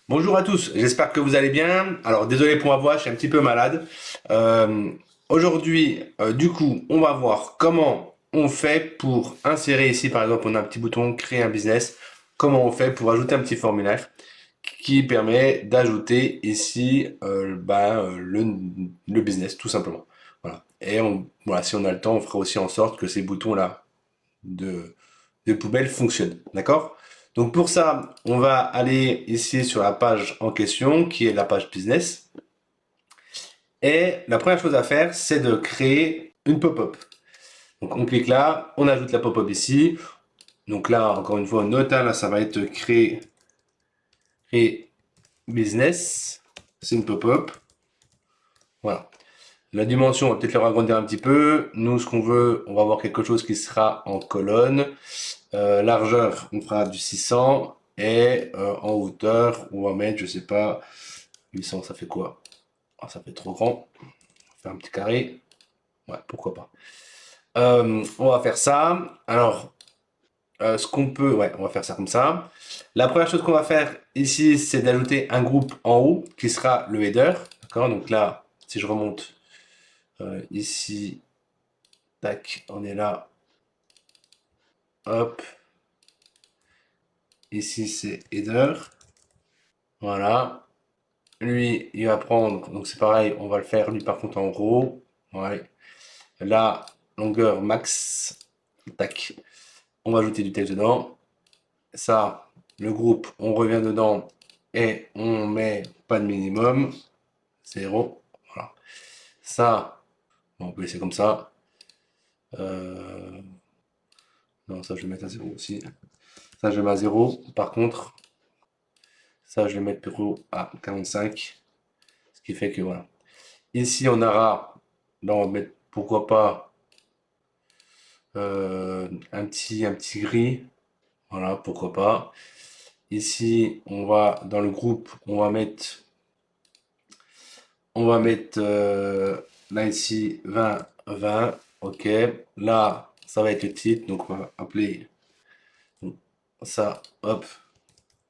Bonjour à tous, j'espère que vous allez bien. Alors désolé pour ma voix, je suis un petit peu malade. Aujourd'hui, du coup, on va voir comment on fait pour insérer ici, par exemple, on a un petit bouton créer un business. Comment on fait pour ajouter un petit formulaire qui permet d'ajouter ici le business, tout simplement. Voilà. Voilà, si on a le temps, on fera aussi en sorte que ces boutons-là de, de poubelle fonctionnent. D'accord? Donc pour ça, on va aller ici sur la page en question, qui est la page business. Et la première chose à faire, c'est de créer une pop-up. Donc on clique là, on ajoute la pop-up ici. Donc là, encore une fois, nota, là, ça va être créer business. C'est une pop-up. Voilà. La dimension, on va peut-être le agrandir un petit peu. Nous, ce qu'on veut, on va avoir quelque chose qui sera en colonne. Largeur, on fera du 600. Et en hauteur, on va mettre, je sais pas, 800, ça fait quoi? Ah, ça fait trop grand. On va faire un petit carré. Ouais, pourquoi pas. On va faire ça. Alors, ce qu'on peut, ouais, on va faire ça comme ça. La première chose qu'on va faire ici, c'est d'ajouter un groupe en haut qui sera le header. D'accord? Donc là, si je remonte ici, tac, on est là. Hop. Ici, c'est header. Voilà. Lui, il va prendre, donc c'est pareil, on va le faire lui par contre en gros. Ouais. La longueur max. Tac. On va ajouter du texte dedans. Ça, le groupe, on revient dedans et on met pas de minimum. 0. Voilà. Ça, on peut laisser comme ça. Euh, Non, ça, je vais mettre à 0 aussi. Ça, je mets à 0. Par contre, ça, je vais mettre plutôt à 45. Ce qui fait que voilà. Ici, on aura, là, on va mettre, pourquoi pas, un petit gris. Voilà, pourquoi pas. Ici, on va, dans le groupe, on va mettre là, ici, 20, 20. OK. Là, ça va être le titre. Donc, on va appeler ça, hop,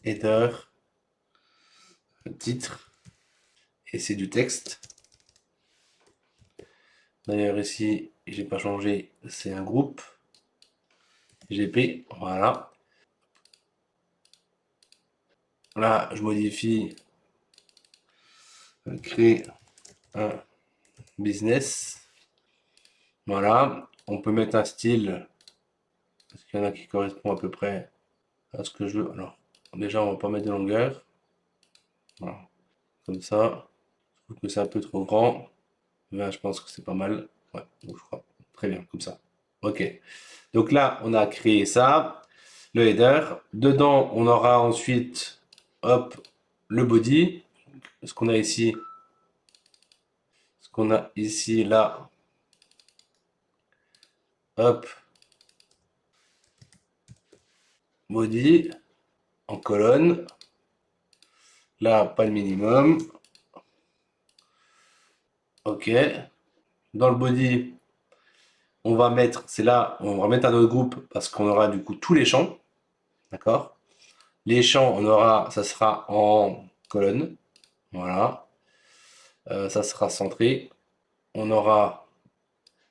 header, titre. Et c'est du texte. D'ailleurs, ici, j'ai pas changé, c'est un groupe. GP, voilà. Là, je modifie, créer un business. Voilà. On peut mettre un style, parce qu'il y en a qui correspond à peu près à ce que je veux. Alors, déjà, on va pas mettre de longueur. Voilà. Comme ça. Je trouve que c'est un peu trop grand. 20, je pense que c'est pas mal. Ouais, donc je crois. Très bien, comme ça. OK. Donc là, on a créé ça, le header. Dedans, on aura ensuite, hop, le body. Ce qu'on a ici, là, hop, body, en colonne. Là, pas le minimum. OK. Dans le body, on va mettre, c'est là, on va mettre un autre groupe parce qu'on aura du coup tous les champs. D'accord? Les champs, ça sera en colonne. Voilà. Ça sera centré. On aura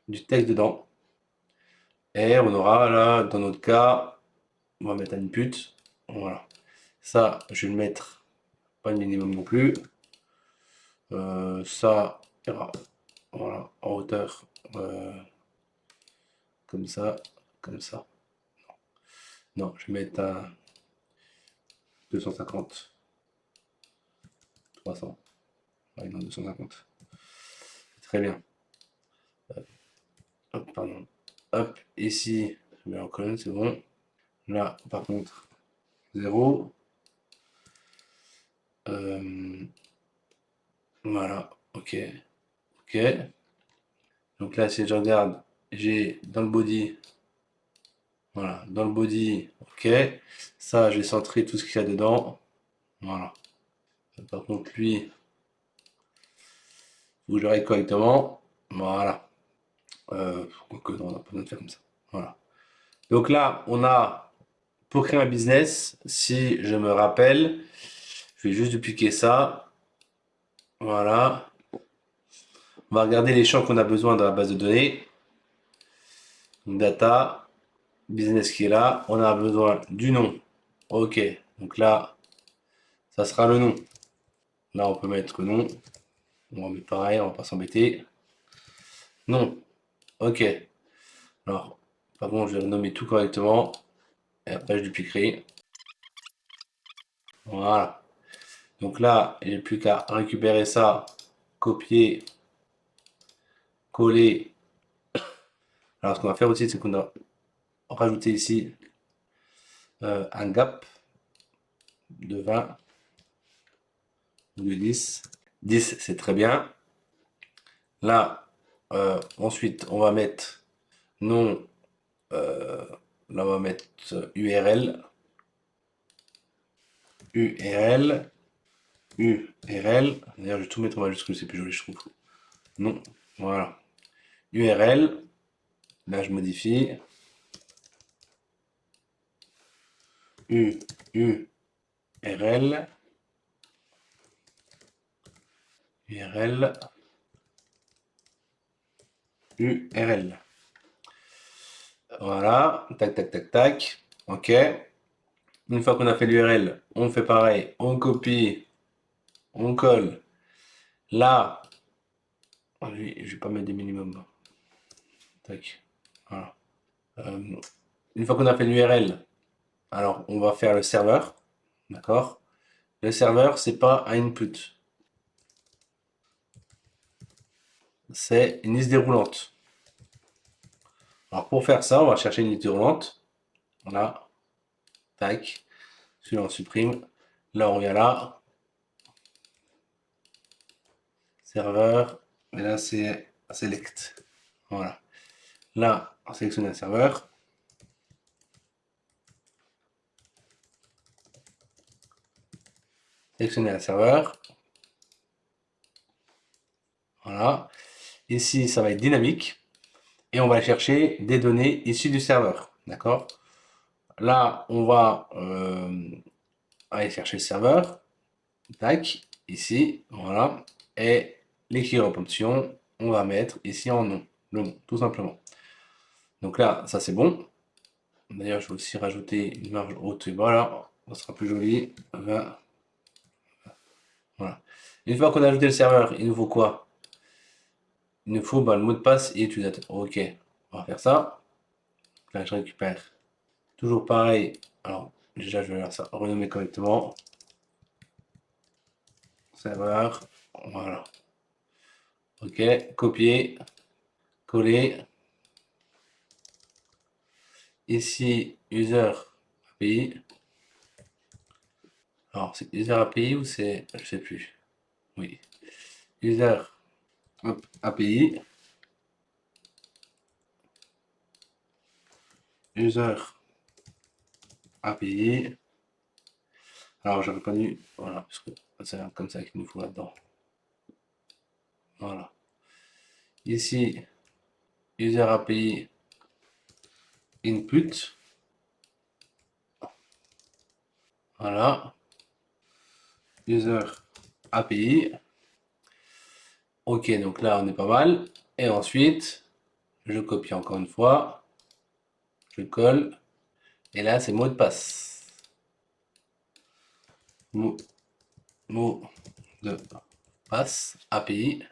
du texte dedans. Et on aura là, dans notre cas, on va mettre un input. Voilà. Ça, je vais le mettre, pas le minimum non plus. Ça ira, voilà, en hauteur, euh, comme ça, comme ça. Non, je vais mettre à 250, 300. Ouais, non, 250. Très bien. Hop, pardon. Hop, ici, je mets en colonne, c'est bon. Là, par contre, 0. Voilà, ok. Ok. Donc là, si je regarde, j'ai dans le body, voilà, dans le body, ok. Ça, j'ai centré tout ce qu'il y a dedans. Voilà. Par contre, lui, vous l'aurez correctement. Voilà. Quoique, non, on n'a pas besoin de faire comme ça. Voilà. Donc là, on a, pour créer un business, si je me rappelle, Je vais juste dupliquer ça. Voilà. On va regarder les champs qu'on a besoin dans la base de données. Data, business qui est là. On a besoin du nom. Ok. Donc là, ça sera le nom. Là, on peut mettre nom. On va mettre pareil, on va pas s'embêter. Non. Ok. Alors, par contre, je vais nommer tout correctement. Et après, je dupliquerai. Voilà. Donc là, il n'y a plus qu'à récupérer ça, copier, coller. Alors, ce qu'on va faire aussi, c'est qu'on a rajouté ici un gap de 20 ou de 10. 10, c'est très bien. Là, ensuite, on va mettre nom. Là, on va mettre URL. URL. URL. D'ailleurs, je vais tout mettre en majuscule, c'est plus joli, je trouve. Non, voilà. URL. Là, je modifie. URL. URL. URL. Voilà. Tac, tac, tac, tac. OK. Une fois qu'on a fait l'URL, on fait pareil. On copie. On colle. Là, je vais pas mettre des minimums. Tac. Voilà. Une fois qu'on a fait l'URL, alors on va faire le serveur. D'accord? Le serveur, c'est pas un input. C'est une liste déroulante. Alors pour faire ça, on va chercher une liste déroulante. Voilà. Tac. Celui-là, on supprime. Là, on revient là. Serveur. Et là, c'est select. Voilà. Là, on sélectionne un serveur. Sélectionner un serveur. Voilà. Ici, ça va être dynamique. Et on va chercher des données issues du serveur. D'accord? Là, on va aller chercher le serveur. Tac. Ici. Voilà. Et les key options, on va mettre ici en nom. Le nom, tout simplement. Donc là, ça c'est bon. D'ailleurs, je vais aussi rajouter une marge haute et voilà. Ça sera plus joli. 20. Voilà. Une fois qu'on a ajouté le serveur, il nous faut quoi? Il nous faut le mot de passe et utilisateur. Ok, on va faire ça. Là, je récupère toujours pareil. Alors, déjà, je vais faire ça renommer correctement. Serveur. Voilà. Ok, copier, coller. Ici, user API. Alors, c'est user API ou c'est. Je sais plus. Oui. User API. User API. Alors, j'aurais pas dû. Voilà, parce que c'est comme ça qu'il nous faut là-dedans. Voilà. Ici, user API input. Voilà. User API. Ok, donc là, on est pas mal. Et ensuite, je copie encore une fois. Je colle. Et là, c'est mot de passe. Mot de passe. API.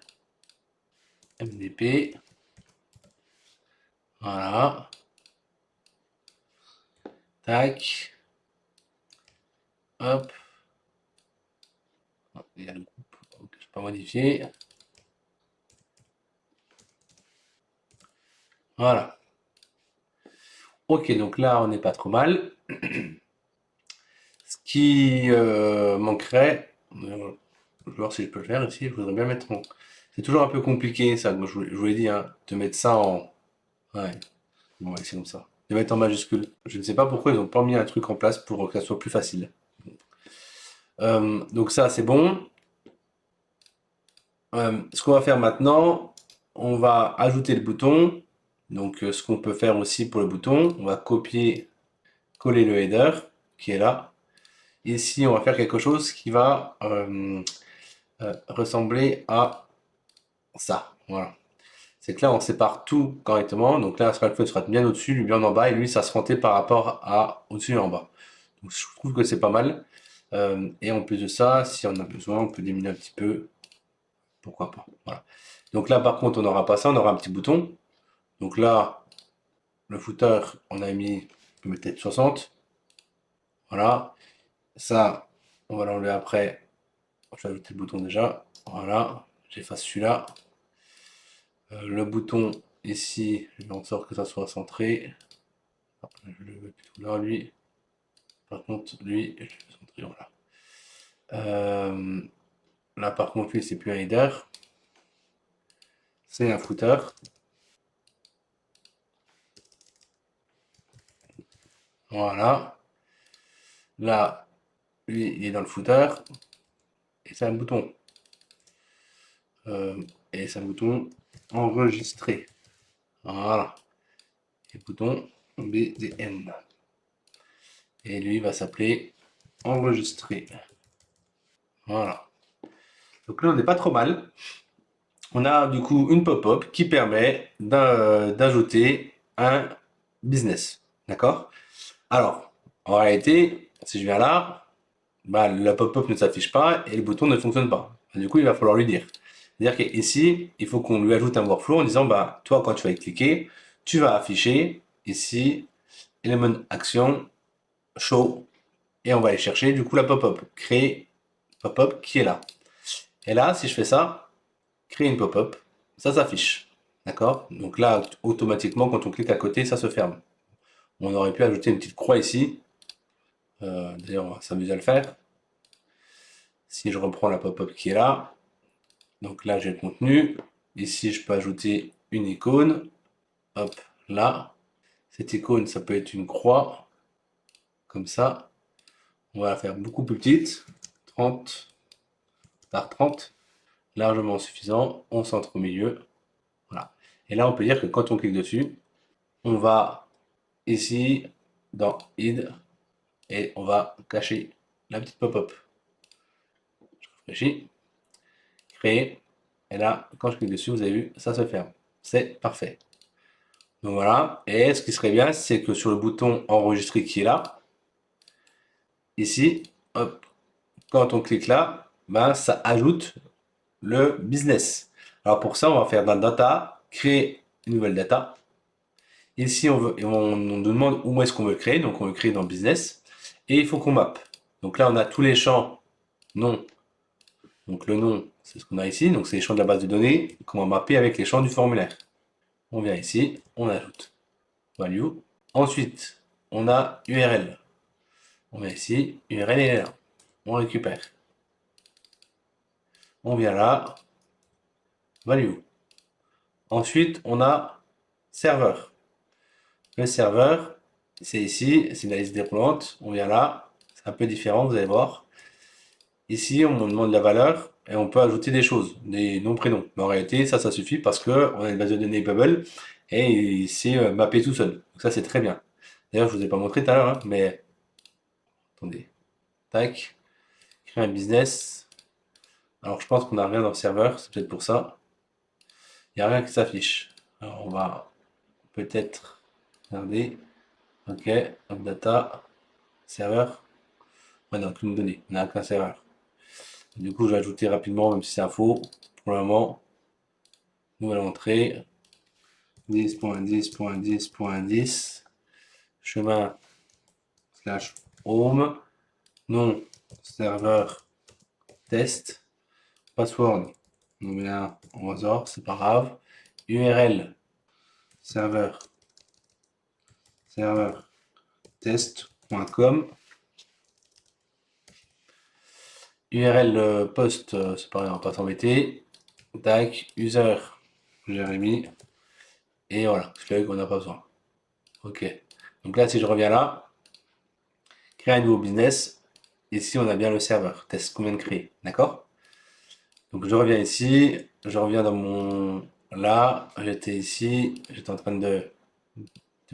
MDP. Voilà. Tac. Hop. Il y a le groupe que je peux modifier. Voilà. Ok, donc là, on n'est pas trop mal. Ce qui manquerait, je vais voir si je peux le faire ici, je voudrais bien mettre mon... C'est toujours un peu compliqué ça, moi, je vous l'ai dit, hein, de mettre ça en... Ouais, bon, ouais, c'est comme ça. De mettre en majuscule. Je ne sais pas pourquoi ils n'ont pas mis un truc en place pour que ça soit plus facile. Donc ça, c'est bon. Ce qu'on va faire maintenant, on va ajouter le bouton. Donc ce qu'on peut faire aussi pour le bouton, on va copier, coller le header qui est là. Ici, on va faire quelque chose qui va ressembler à ça. Voilà. C'est que là, on sépare tout correctement. Donc là, Asphalt sera bien au-dessus, lui bien en bas, et lui, ça se monter par rapport à au-dessus et en bas. Donc je trouve que c'est pas mal. Et en plus de ça, si on a besoin, on peut diminuer un petit peu. Pourquoi pas. Voilà. Donc là, par contre, on n'aura pas ça, on aura un petit bouton. Donc là, le footer, on a mis peut-être 60. Voilà. Ça, on va l'enlever après. Je vais ajouter le bouton déjà. Voilà. J'efface celui-là. Le bouton ici, je vais en sorte que ça soit centré. Je le veux plutôt là, lui. Par contre, lui, je le veux centré, voilà. Là, par contre, lui, c'est plus un header. C'est un footer. Voilà. Là, lui, il est dans le footer. Et c'est un bouton. Et c'est un bouton enregistré. Voilà. Et bouton BDN. Et lui va s'appeler enregistré. Voilà. Donc là, on n'est pas trop mal. On a du coup une pop-up qui permet d'ajouter un business. D'accord? Alors, en réalité, si je viens là, bah, la pop-up ne s'affiche pas et le bouton ne fonctionne pas. Du coup, il va falloir lui dire. C'est-à-dire qu'ici, il faut qu'on lui ajoute un workflow en disant, bah, toi, quand tu vas y cliquer, tu vas afficher ici, element action, show, et on va aller chercher du coup la pop-up. Créer pop-up qui est là. Et là, si je fais ça, créer une pop-up, ça s'affiche. D'accord? Donc là, automatiquement, quand on clique à côté, ça se ferme. On aurait pu ajouter une petite croix ici. D'ailleurs, on va s'amuser à le faire. Si je reprends la pop-up qui est là, donc là j'ai le contenu. Ici, je peux ajouter une icône. Hop, là. Cette icône, ça peut être une croix, comme ça. On va la faire beaucoup plus petite. 30 par 30. Largement suffisant. On centre au milieu. Voilà. Et là, on peut dire que quand on clique dessus, on va ici dans Hide et on va cacher la petite pop-up. Je réfléchis. Créer. Et là, quand je clique dessus, vous avez vu, ça se ferme. C'est parfait. Donc voilà. Et ce qui serait bien, c'est que sur le bouton enregistrer qui est là, ici, hop, quand on clique là, ben, ça ajoute le business. Alors pour ça, on va faire dans data, créer une nouvelle data. Ici, on nous demande où est-ce qu'on veut le créer. Donc on veut le créer dans business. Et il faut qu'on map. Donc là, on a tous les champs nom. Donc le nom, c'est ce qu'on a ici. Donc c'est les champs de la base de données qu'on va mapper avec les champs du formulaire. On vient ici, on ajoute value. Ensuite, on a URL. On vient ici, URL est là. On récupère. On vient là, value. Ensuite, on a serveur. Le serveur, c'est ici, c'est la liste déroulante. On vient là, c'est un peu différent, vous allez voir. Ici, on me demande la valeur et on peut ajouter des choses, des noms, prénoms. Mais en réalité, ça suffit parce que on a une base de données Bubble et il s'est mappé tout seul. Donc ça, c'est très bien. D'ailleurs, je vous ai pas montré tout à l'heure, hein, mais attendez. Tac. Créer un business. Alors, je pense qu'on n'a rien dans le serveur, c'est peut-être pour ça. Il n'y a rien qui s'affiche. Alors, on va peut-être regarder. Ok, data, serveur. Ouais, non, aucune donnée. On n'a qu'un serveur. Du coup, je vais ajouter rapidement, même si c'est un faux. Pour le moment, nouvelle entrée. 10.10.10.10. Chemin slash home. Nom serveur test. Password. On met un au hasard, c'est pas grave. URL serveur test.com. URL post, c'est pareil, on va pas s'embêter. Tac, user, Jérémy. Et voilà, slug, on n'a pas besoin. Ok. Donc là, si je reviens là, créer un nouveau business. Ici, on a bien le serveur, test qu'on vient de créer. D'accord? Donc je reviens ici, je reviens dans mon... Là, j'étais ici, j'étais en train de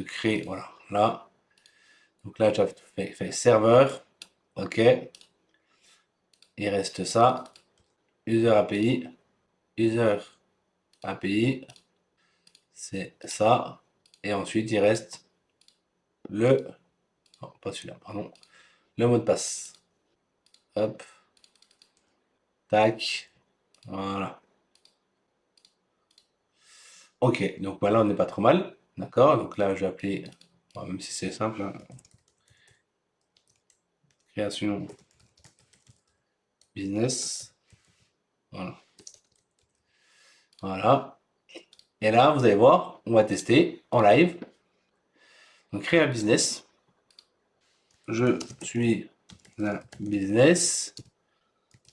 créer, voilà, là. Donc là, j'ai fait serveur. OK. Il reste ça. User API. User API. C'est ça. Et ensuite, il reste le... Non, pas celui-là, pardon. Le mot de passe. Hop. Tac. Voilà. OK. Donc voilà, on n'est pas trop mal. D'accord. Donc là, je vais appeler... Bon, même si c'est simple. Hein. Création business. Voilà. Voilà. Et là, vous allez voir, on va tester en live. Donc, créer un business. Je suis un business.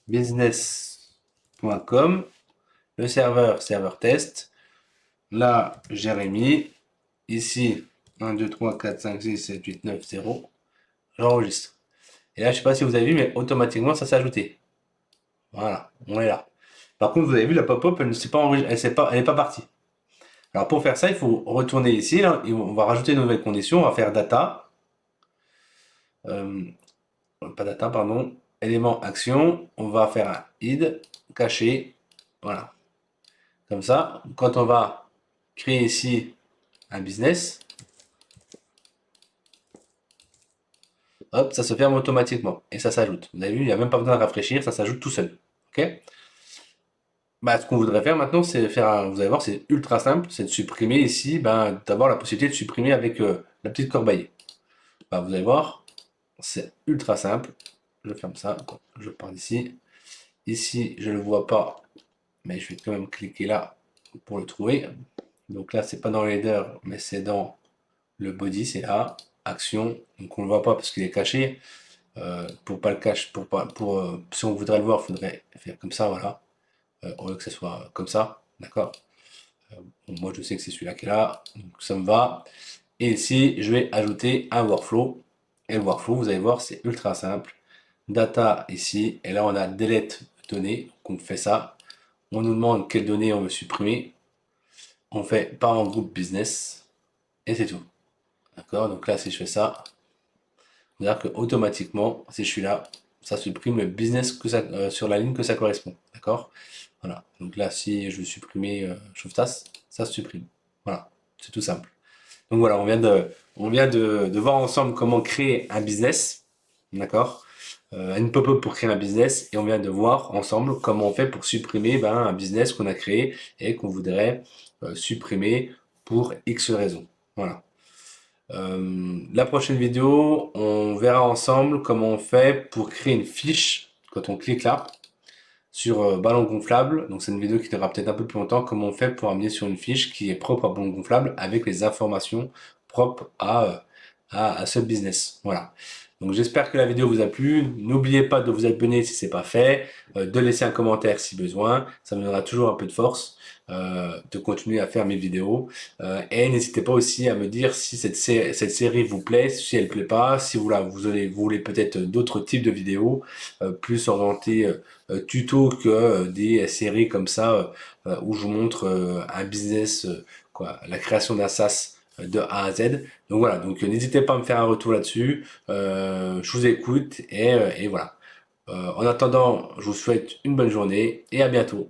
Business.com. Le serveur test. Là, Jérémy. Ici, 1, 2, 3, 4, 5, 6, 7, 8, 9, 0. J'enregistre. Et là, je ne sais pas si vous avez vu, mais automatiquement, ça s'est ajouté. Voilà, on est là. Par contre, vous avez vu, la pop-up, elle n'est pas partie. Alors pour faire ça, il faut retourner ici, là, et on va rajouter une nouvelle condition, on va faire data, pas data, pardon, élément action, on va faire un id, caché, voilà. Comme ça, quand on va créer ici un business, hop, ça se ferme automatiquement, et ça s'ajoute. Vous avez vu, il n'y a même pas besoin de rafraîchir, ça s'ajoute tout seul. Ok? Bah, ce qu'on voudrait faire maintenant, c'est vous allez voir, c'est ultra simple, c'est de supprimer ici, d'avoir la possibilité de supprimer avec la petite corbeille. Bah, vous allez voir, c'est ultra simple. Je ferme ça, je pars d'ici. Ici, je ne le vois pas, mais je vais quand même cliquer là pour le trouver. Donc là, c'est pas dans l'header, mais c'est dans le body, c'est là, action. Donc on ne le voit pas parce qu'il est caché. Pour pas le cacher, si on voudrait le voir, il faudrait faire comme ça, voilà. Au lieu que ce soit comme ça, d'accord. Bon, moi, je sais que c'est celui-là qui est là, donc ça me va. Et ici, je vais ajouter un workflow. Et le workflow, vous allez voir, c'est ultra simple. Data ici, et là on a delete données, donc on fait ça. On nous demande quelles données on veut supprimer. On fait pas en groupe business, et c'est tout. D'accord. Donc là, si je fais ça, vous dire que automatiquement, si je suis là, ça supprime le business sur la ligne que ça correspond. D'accord. Voilà. Donc là, si je veux supprimer Chauvetas, ça se supprime. Voilà. C'est tout simple. Donc voilà, on vient de voir ensemble comment créer un business. D'accord. Une pop-up pour créer un business et on vient de voir ensemble comment on fait pour supprimer un business qu'on a créé et qu'on voudrait supprimer pour X raisons. Voilà. La prochaine vidéo, on verra ensemble comment on fait pour créer une fiche quand on clique là sur ballon gonflable. Donc c'est une vidéo qui durera peut-être un peu plus longtemps. Comment on fait pour amener sur une fiche qui est propre à ballon gonflable avec les informations propres à ce business. Voilà. Donc j'espère que la vidéo vous a plu. N'oubliez pas de vous abonner si ce n'est pas fait, de laisser un commentaire si besoin. Ça me donnera toujours un peu de force de continuer à faire mes vidéos. Et n'hésitez pas aussi à me dire si cette série vous plaît, si elle ne plaît pas, si vous voulez peut-être d'autres types de vidéos plus orientées tuto que des séries comme ça où je vous montre un business, la création d'un SaaS de A à Z. Donc voilà, donc n'hésitez pas à me faire un retour là-dessus. Je vous écoute et voilà. En attendant, je vous souhaite une bonne journée et à bientôt.